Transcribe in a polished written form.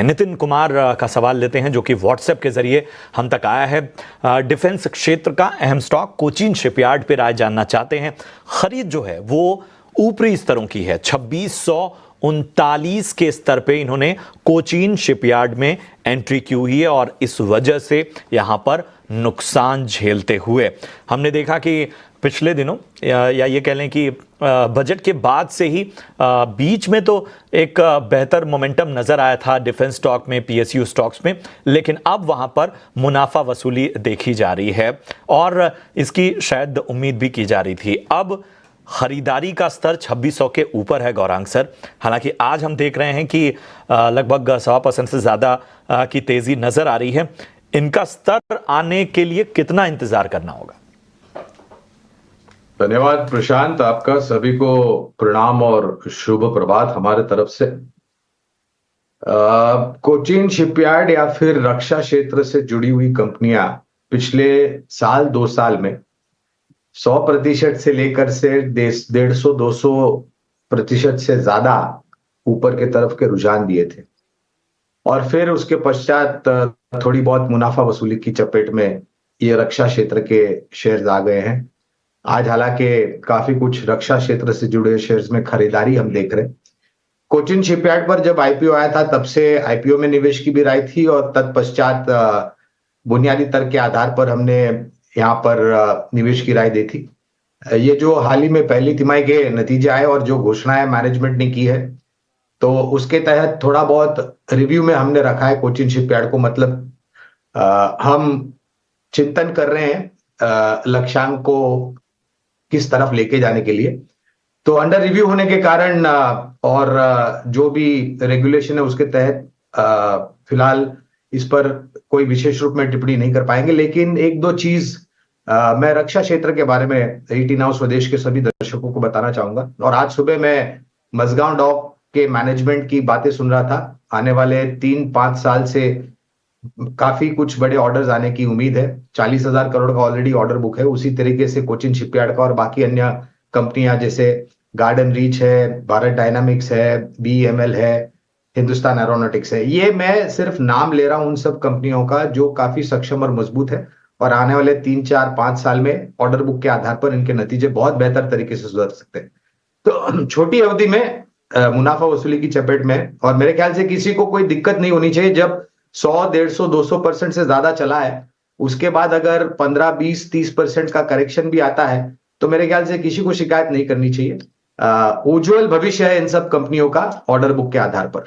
हैं। नितिन कुमार का सवाल लेते हैं जो कि व्हाट्सएप के जरिए हम तक आया है। डिफेंस क्षेत्र का अहम स्टॉक कोचीन शिपयार्ड पे राय जानना चाहते हैं। खरीद जो है वो ऊपरी स्तरों की है। 2639 के स्तर पे इन्होंने कोचीन शिपयार्ड में एंट्री की हुई है और इस वजह से यहां पर नुकसान झेलते हुए हमने देखा कि पिछले दिनों या ये कह लें कि बजट के बाद से ही बीच में तो एक बेहतर मोमेंटम नजर आया था डिफेंस स्टॉक में, पीएसयू स्टॉक्स में, लेकिन अब वहां पर मुनाफा वसूली देखी जा रही है और इसकी शायद उम्मीद भी की जा रही थी। अब खरीदारी का स्तर 2600 के ऊपर है गौरांग सर। हालांकि आज हम देख रहे हैं कि लगभग 1.25% से ज्यादा की तेजी नजर आ रही है। इनका स्तर आने के लिए कितना इंतजार करना होगा? धन्यवाद प्रशांत, आपका सभी को प्रणाम और शुभ प्रभात हमारे तरफ से। कोचीन शिपयार्ड या फिर रक्षा क्षेत्र से जुड़ी हुई कंपनियां पिछले साल 2 साल में 100% से लेकर से 150-200% से ज्यादा ऊपर के तरफ के रुझान दिए थे और फिर उसके पश्चात थोड़ी बहुत मुनाफा वसूली की चपेट में ये रक्षा क्षेत्र के शेयर्स आ गए हैं। आज हालांकि काफी कुछ रक्षा क्षेत्र से जुड़े शेयर्स में खरीदारी हम देख रहे हैं। कोचीन शिपयार्ड पर जब आईपीओ आया था तब से आईपीओ में निवेश की भी राय थी और तत्पश्चात बुनियादी तर्क के आधार पर हमने यहाँ पर निवेश की राय दी थी। ये जो हाल ही में पहली तिमाही के नतीजे आए और जो घोषणाएं मैनेजमेंट ने की है तो उसके तहत थोड़ा बहुत रिव्यू में हमने रखा है कोचीन शिपयार्ड को। मतलब हम चिंतन कर रहे हैं लक्ष्यांक को किस तरफ लेके जाने के लिए। तो अंडर रिव्यू होने के कारण और जो भी रेगुलेशन है उसके तहत फिलहाल इस पर कोई विशेष रूप में टिप्पणी नहीं कर पाएंगे। लेकिन एक दो चीज मैं रक्षा क्षेत्र के बारे में 18 नाउ स्वदेश के सभी दर्शकों को बताना चाहूंगा। और आज सुबह मैं मझगांव डॉक के मैनेजमेंट की बातें सुन रहा था। आने वाले 3-5 साल से काफी कुछ बड़े ऑर्डर्स आने की उम्मीद है। 40,000 करोड़ का ऑलरेडी ऑर्डर बुक है। उसी तरीके से कोचीन शिपयार्ड का और बाकी अन्य कंपनियां जैसे गार्डन रीच है, भारत डायनामिक्स है, बीईएमएल है, हिंदुस्तान एरोनॉटिक्स है। ये मैं सिर्फ नाम ले रहा हूं उन सब कंपनियों का जो काफी सक्षम और मजबूत है और आने वाले 3-4-5 साल में ऑर्डर बुक के आधार पर इनके नतीजे बहुत बेहतर तरीके से सुधर सकते हैं। तो छोटी अवधि में मुनाफा वसूली की चपेट में और मेरे ख्याल से किसी को कोई दिक्कत नहीं होनी चाहिए। जब 100-150-200% से ज्यादा चला है उसके बाद अगर 15-20-30% का करेक्शन भी आता है तो मेरे ख्याल से किसी को शिकायत नहीं करनी चाहिए। उज्जवल भविष्य है इन सब कंपनियों का ऑर्डर बुक के आधार पर।